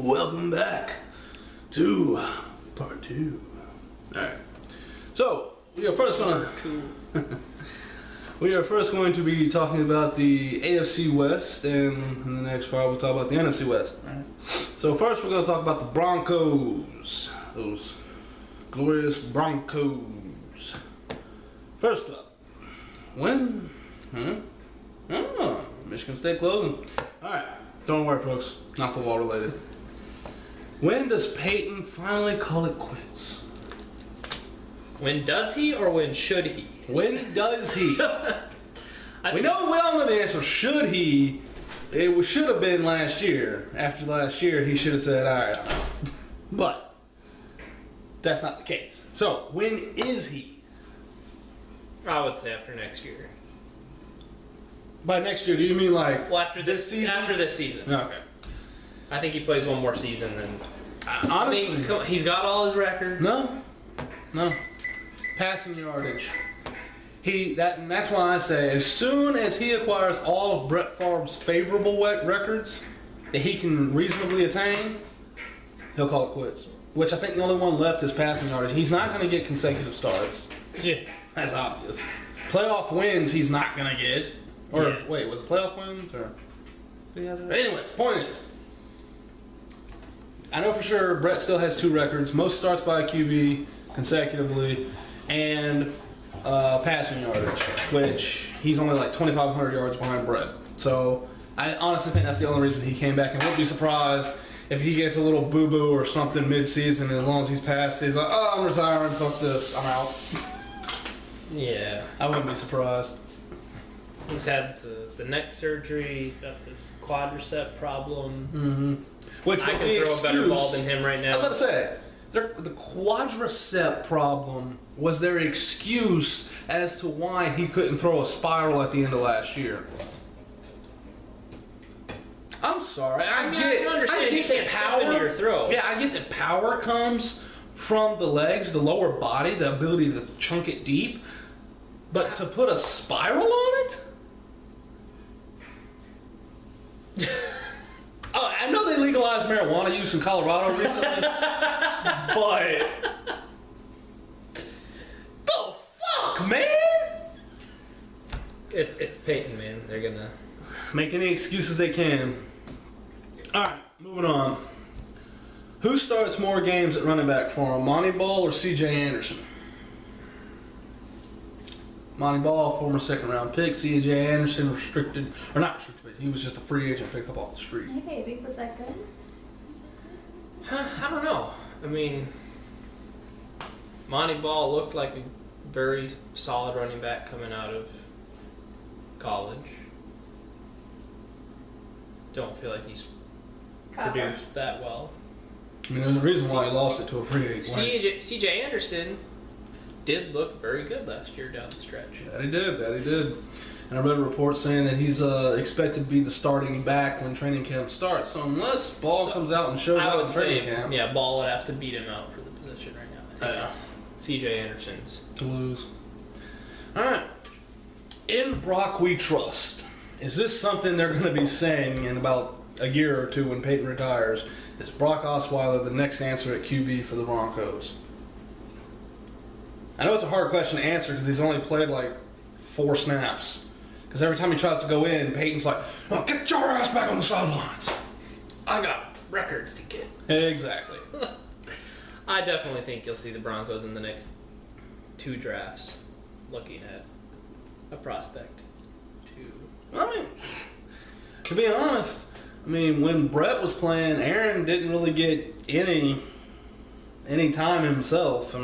welcome back to part 2. Alright. So, we are first going to be talking about the AFC West, and in the next part we'll talk about the NFC West. Alright. So first we're going to talk about the Broncos. Those glorious Broncos. First up, when? Michigan State closing. Alright, don't worry folks, not football related. When does Peyton finally call it quits? When does he or when should he? When does he? We all know the answer. Should he? It should have been last year. After last year, he should have said, alright, I'm out. But that's not the case. So, when is he? I would say after next year. By next year, do you mean like after this season? After this season. Okay. I think he plays one more season then. Honestly, he's got all his records. No. Passing yardage. That's why I say as soon as he acquires all of Brett Favre's favorable records that he can reasonably attain, he'll call it quits. Which I think the only one left is passing yardage. He's not going to get consecutive starts. Yeah. That's obvious. Playoff wins he's not going to get. Or, wait, was it playoff wins? Or? Anyways, point is, I know for sure Brett still has 2 records. Most starts by a QB consecutively, and passing yardage, which he's only like 2,500 yards behind Brett. So I honestly think that's the only reason he came back, and wouldn't be surprised if he gets a little boo-boo or something mid-season. As long as he's passed, he's like, oh, I'm retiring, fuck this, I'm out. Yeah. I wouldn't be surprised. He's had the neck surgery. He's got this quadricep problem. Mm-hmm. Which I can throw a better ball than him right now. I was about to say, the quadricep problem was their excuse as to why he couldn't throw a spiral at the end of last year. I'm sorry. I get that power. Into your throw. Yeah, I get that power comes from the legs, the lower body, the ability to chunk it deep, but to put a spiral on it. Oh, I know they legalized marijuana use in Colorado recently, but the fuck, man! It's Peyton, man. They're gonna make any excuses they can. All right, moving on. Who starts more games at running back for him, Monty Ball or C.J. Anderson? Monty Ball, former second-round pick. C.J. Anderson, not restricted, but he was just a free agent picked up off the street. Hey, baby, was that good? I don't know. I mean, Monty Ball looked like a very solid running back coming out of college. Don't feel like he's produced that well. I mean, there's a reason why he lost it to a free agent. C.J. Anderson did look very good last year down the stretch. That he did. And I read a report saying that he's expected to be the starting back when training camp starts. So unless Ball comes out and shows out in training camp. Yeah, Ball would have to beat him out for the position right now. Yeah. C.J. Anderson's. To lose. All right. In Brock we trust. Is this something they're going to be saying in about a year or two when Peyton retires? Is Brock Osweiler the next answer at QB for the Broncos? I know it's a hard question to answer because he's only played like 4 snaps. Because every time he tries to go in, Peyton's like, oh, get your ass back on the sidelines. I got records to get. Exactly. I definitely think you'll see the Broncos in the next 2 drafts looking at a prospect. I mean, to be honest, when Brett was playing, Aaron didn't really get any time himself.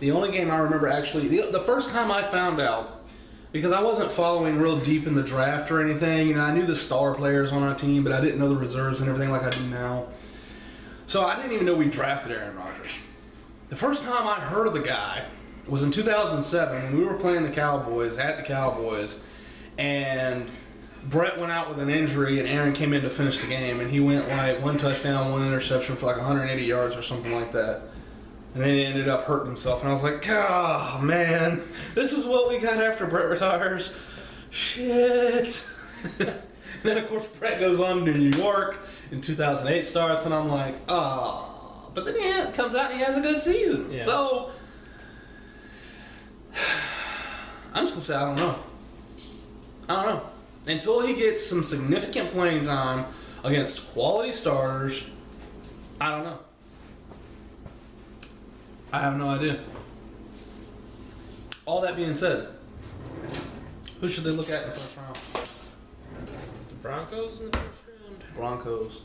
The only game I remember actually, the first time I found out, because I wasn't following real deep in the draft or anything, I knew the star players on our team, but I didn't know the reserves and everything like I do now. So I didn't even know we drafted Aaron Rodgers. The first time I heard of the guy was in 2007 when we were playing the Cowboys, and Brett went out with an injury and Aaron came in to finish the game, and he went like 1 touchdown, 1 interception for like 180 yards or something like that. And then he ended up hurting himself, and I was like, oh man, this is what we got after Brett retires. Shit. then, of course, Brett goes on to New York, and 2008 starts, and I'm like, oh. But then he comes out and he has a good season. Yeah. So, I'm just going to say, I don't know. Until he gets some significant playing time against quality starters, I don't know. I have no idea. All that being said, who should they look at in the first round? The Broncos in the first round. Broncos.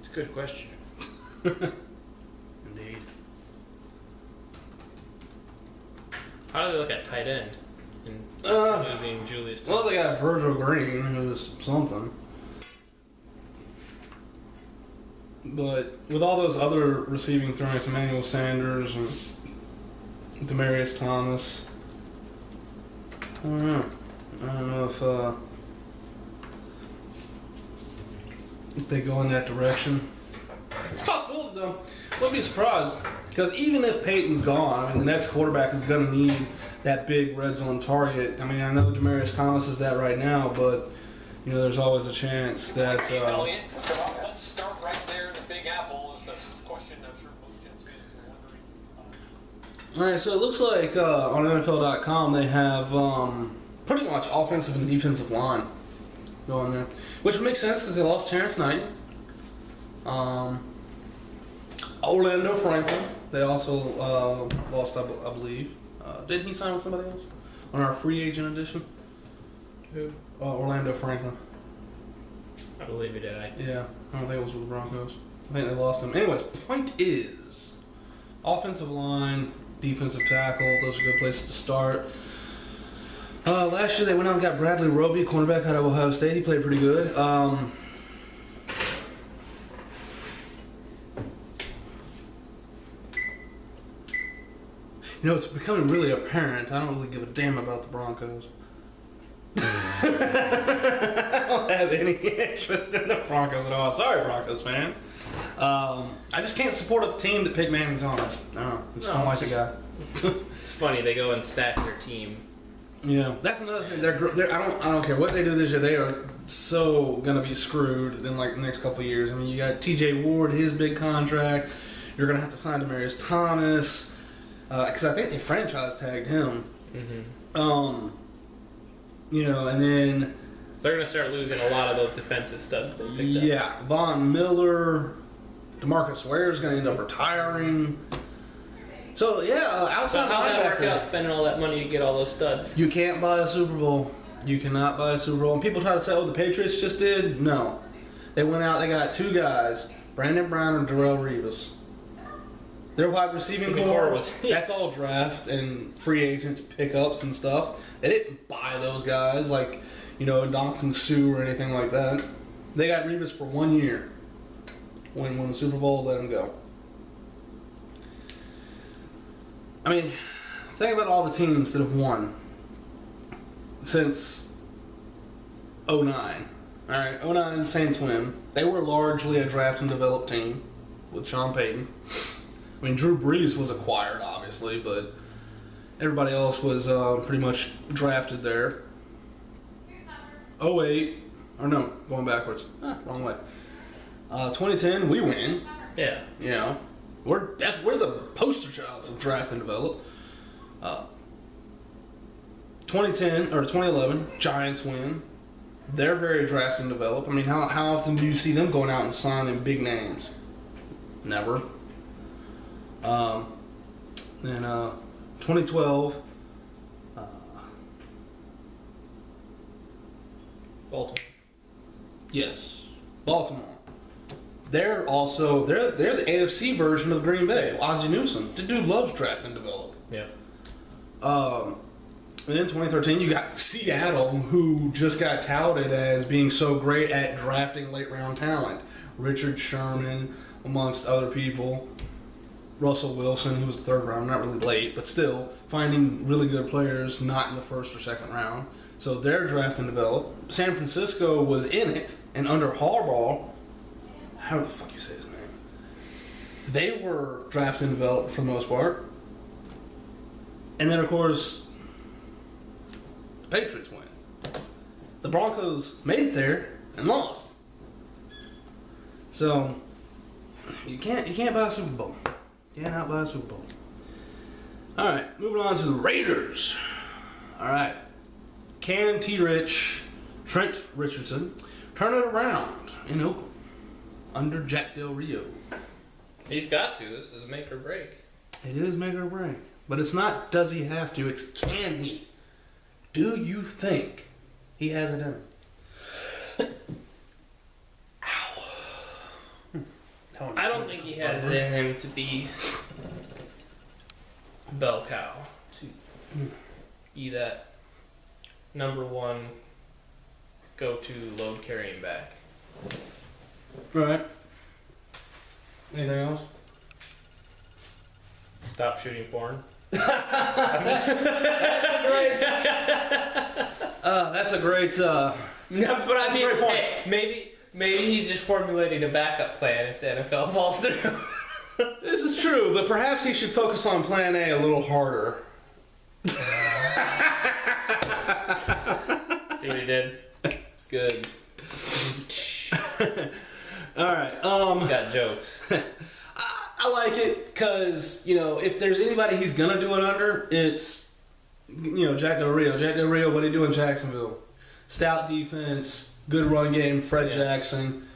It's a good question. Indeed. How do they look at tight end? In losing Julius. Well, they got Virgil Green, who's something. But with all those other receiving threats, Emmanuel Sanders and Demaryius Thomas, I don't know. I don't know if they go in that direction. It's a possibility, though. Wouldn't be surprised. Because even if Peyton's gone, I mean, the next quarterback is going to need that big red zone target. I mean, I know Demaryius Thomas is that right now, but, you know, there's always a chance that... Elliott, let's start right there in the Big Apple. Is the question I'm sure most Jets fans are wondering. All right, so it looks like on NFL.com they have pretty much offensive and defensive line going there, which would make sense because they lost Terrence Knight. Orlando Franklin, they also lost, I believe. Didn't he sign with somebody else on our free agent edition? Who? Orlando Franklin. I believe he did. Yeah, I don't think it was with the Broncos. I think they lost him. Anyways, point is, offensive line, defensive tackle, those are good places to start. Last year they went out and got Bradley Roby, cornerback out of Ohio State. He played pretty good. You know, it's becoming really apparent. I don't really give a damn about the Broncos. I don't have any interest in the Broncos at all. Sorry, Broncos fans. I just can't support a team that Peyton Manning's on. I just don't like the guy. It's funny they go and stack their team. Yeah, that's another thing. I don't care what they do this year. They are so gonna be screwed in like the next couple of years. I mean, you got T.J. Ward, his big contract. You're gonna have to sign Demaryius Thomas because I think they franchise tagged him. Mm-hmm. You know, and then they're gonna start losing a lot of those defensive studs they picked up. Yeah, Von Miller, DeMarcus Ware is gonna end up retiring. So yeah, outside So how'd that work linebacker. out spending all that money to get all those studs? You can't buy a Super Bowl. You cannot buy a Super Bowl. And people try to say, oh, the Patriots just did. No. They went out, they got two guys, Brandon Brown and Darrelle Revis. Their wide receiving core, that's all draft and free agents, pickups and stuff. They didn't buy those guys like, you know, Ndamukong Suh or anything like that. They got Revis for 1 year. When the Super Bowl let him go. I mean, think about all the teams that have won since 09. All right, 09 Saints win. They were largely a draft and develop team with Sean Payton. I mean, Drew Brees was acquired, obviously, but everybody else was pretty much drafted there. 08, or no, going backwards. Wrong way. 2010, we win. Yeah. You know, we're the poster childs of draft and develop. 2010 or 2011, Giants win. They're very draft and develop. I mean, how often do you see them going out and signing big names? Never. Then 2012. Baltimore. Yes, Baltimore. They're the AFC version of Green Bay. Ozzie Newsome. The dude loves draft and develop. Yeah. And then 2013, you got Seattle, who just got touted as being so great at drafting late round talent. Richard Sherman, amongst other people. Russell Wilson, who was the third round, not really late, but still finding really good players not in the first or second round. So they're draft and develop. San Francisco was in it, and under Harbaugh, how the fuck you say his name? they were drafted and developed for the most part. And then, of course, the Patriots win. The Broncos made it there and lost. So, you can't buy a Super Bowl. You cannot buy a Super Bowl. All right, moving on to the Raiders. All right. Can T-Rich, Trent Richardson, turn it around in Oakland under Jack Del Rio? He's got to. This is make or break. It is make or break. But it's not does he have to, it's can he? Do you think he has it in him? Ow. I don't think he has it in him to be bell cow. To be that number one go-to load carrying back. Right. Anything else? Stop shooting porn. That's a great. No, but I mean, great point. hey, maybe he's just formulating a backup plan if the NFL falls through. This is true, but perhaps he should focus on Plan A a little harder. See what he did? It's good. All right. He's got jokes. I like it because, if there's anybody he's going to do it under, it's, Jack Del Rio. Jack Del Rio, what did he do in Jacksonville? Stout defense, good run game, Fred Jackson.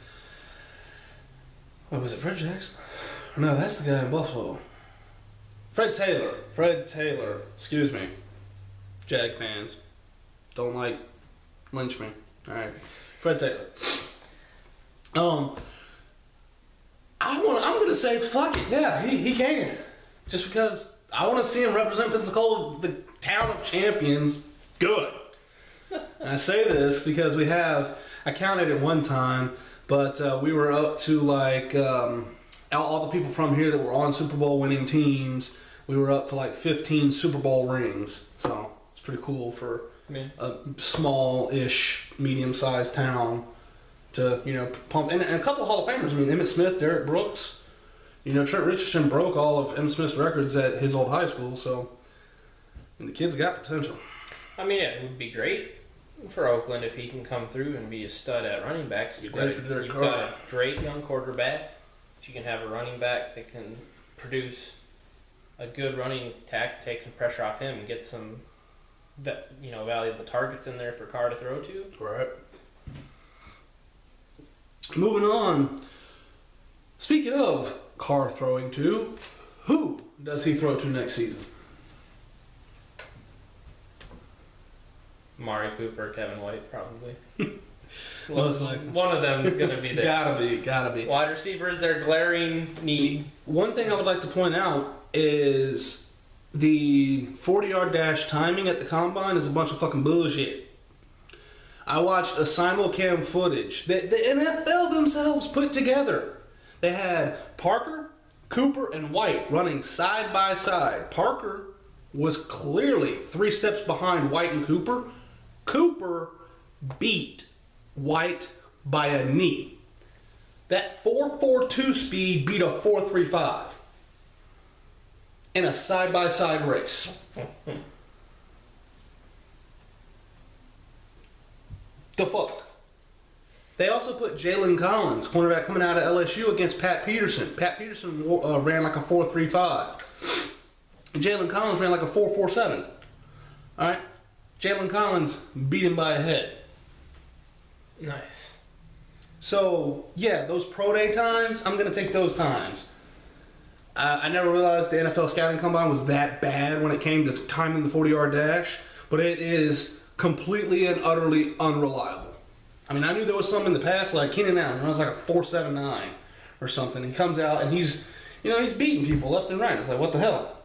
What was it, Fred Jackson? No, that's the guy in Buffalo. Fred Taylor. Excuse me. Jag fans. Don't lynch me. All right. Fred Taylor. I'm gonna say fuck it. Yeah, he can. Just because I want to see him represent Pensacola, the town of champions. Good. And I say this because I counted it one time, but we were up to all the people from here that were on Super Bowl winning teams. We were up to 15 Super Bowl rings. So it's pretty cool for a small-ish, medium-sized town to, pump. And a couple of Hall of Famers. Emmitt Smith, Derek Brooks. Trent Richardson broke all of Emmitt Smith's records at his old high school. So the kid's got potential. It would be great for Oakland if he can come through and be a stud at running back. You've got a great young quarterback. If you can have a running back that can produce a good running attack, take some pressure off him, and get some valuable targets in there for Carr to throw to. Right. Moving on. Speaking of Carr throwing to, who does he throw to next season? Amari Cooper, Kevin White, probably. One of them is going to be there. Gotta be. Wide receiver is their glaring need. One thing I would like to point out is the 40-yard dash timing at the combine is a bunch of fucking bullshit. I watched a simulcam footage that the NFL themselves put together. They had Parker, Cooper, and White running side by side. Parker was clearly 3 steps behind White and Cooper. Cooper beat White by a knee. That 4.42 speed beat a 4.35 in a side-by-side race. The fuck? They also put Jalen Collins, cornerback coming out of LSU, against Pat Peterson. Pat Peterson ran like a 4.35. Jalen Collins ran like a 4.47. All right? Jalen Collins beat him by a head. Nice. So, yeah, those pro day times, I'm going to take those times. I never realized the NFL scouting combine was that bad when it came to timing the 40-yard dash, but it is completely and utterly unreliable. I knew there was some in the past, like Keenan Allen runs like a 4.79 or something. He comes out and he's beating people left and right. It's like, what the hell?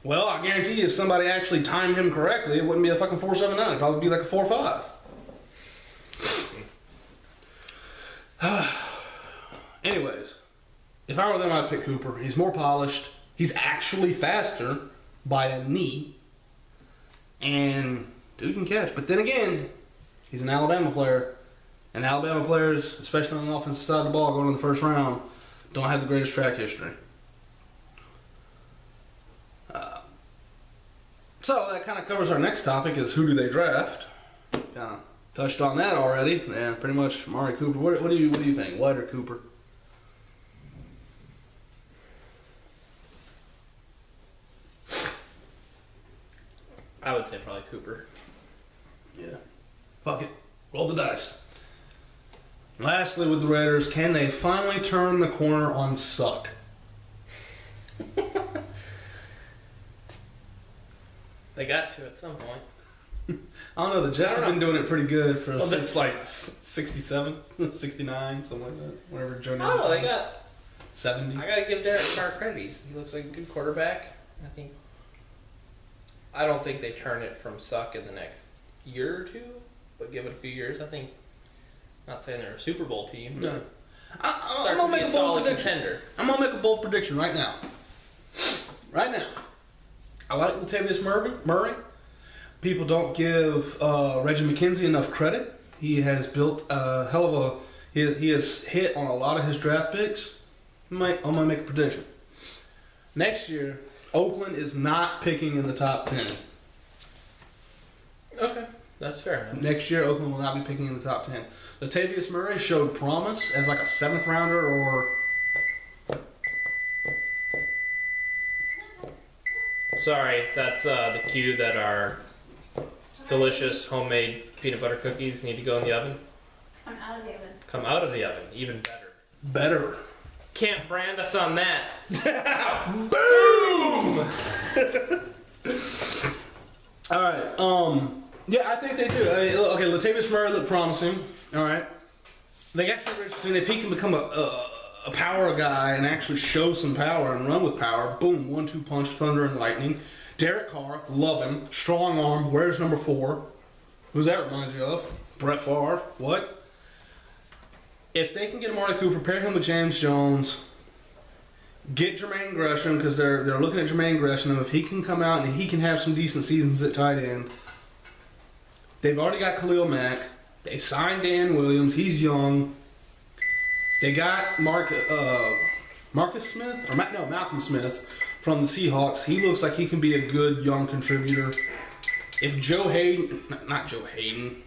Well, I guarantee you if somebody actually timed him correctly, it wouldn't be a fucking 4.79. It'd probably be like a 4.5. Anyways, if I were them, I'd pick Cooper. He's more polished. He's actually faster by a knee. And dude can catch. But then again, he's an Alabama player. And Alabama players, especially on the offensive side of the ball, going in the first round, Don't have the greatest track history. So that kind of covers our next topic is who do they draft? Kind of touched on that already. Yeah, pretty much Amari Cooper. What do you think? White or Cooper? I would say probably Cooper. Yeah. Fuck it. Roll the dice. Lastly, with the Raiders, can they finally turn the corner on Suck? They got to at some point. I don't know. The Jets have been doing it pretty good for since like 67, 69, something like that. Whatever Joe. I don't know. They got 70. I gotta give Derek Carr credit. He looks like a good quarterback. I don't think they turn it from Suck in the next year or two, but give it a few years. I think. Not saying they're a Super Bowl team. No. I'm gonna make a bold prediction. Contender. I'm gonna make a bold prediction right now. Right now. I like Latavius Murray. People don't give Reggie McKenzie enough credit. He has built a hell of a. He has hit on a lot of his draft picks. I'm gonna make a prediction. Next year, Oakland is not picking in the top 10. Okay, that's fair enough. Next year, Oakland will not be picking in the top 10. Latavius Murray showed promise as like a 7th rounder or. Sorry, that's the cue that our delicious homemade peanut butter cookies need to go in the oven. Come out of the oven. Come out of the oven, even better. Better. Can't brand us on that. Boom! All right. Yeah, I think they do. Okay, Latavius Murray looked promising. All right. They got Trevor Richardson. If he can become a power guy and actually show some power and run with power, boom, 1-2 punch, thunder and lightning. Derek Carr, love him. Strong arm. Where's number 4? Who's that remind you of? Brett Favre. What? If they can get Amari Cooper, pair him with James Jones, get Jermaine Gresham, because they're looking at Jermaine Gresham. If he can come out and he can have some decent seasons at tight end. They've already got Khalil Mack. They signed Dan Williams. He's young. They got Marcus Smith? Malcolm Smith from the Seahawks. He looks like he can be a good young contributor. If Joe Hayden, not Joe Hayden,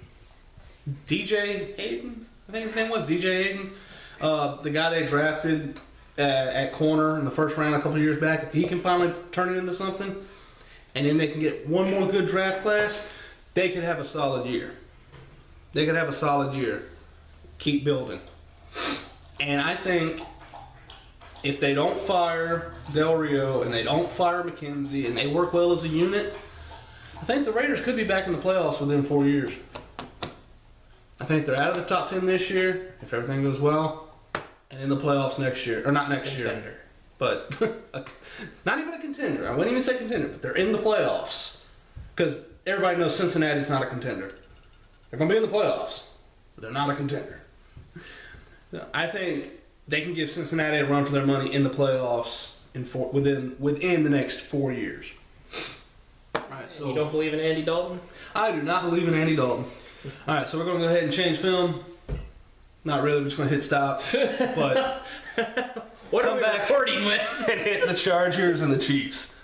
DJ Hayden? I think his name was DJ Hayden. The guy they drafted at corner in the first round a couple of years back. If he can finally turn it into something, and then they can get one more good draft class, they could have a solid year. Keep building. And I think if they don't fire Del Rio and they don't fire McKenzie and they work well as a unit, I think the Raiders could be back in the playoffs within 4 years. I think they're out of the top 10 this year, if everything goes well, and in the playoffs next year. Or not next year, but not even a contender. I wouldn't even say contender, but they're in the playoffs. Because everybody knows Cincinnati's not a contender. They're going to be in the playoffs, but they're not a contender. I think they can give Cincinnati a run for their money in the playoffs within the next 4 years. All right, so you don't believe in Andy Dalton? I do not believe in Andy Dalton. All right, so we're going to go ahead and change film. Not really, we're just going to hit stop. But what are we recording with? And hit the Chargers and the Chiefs.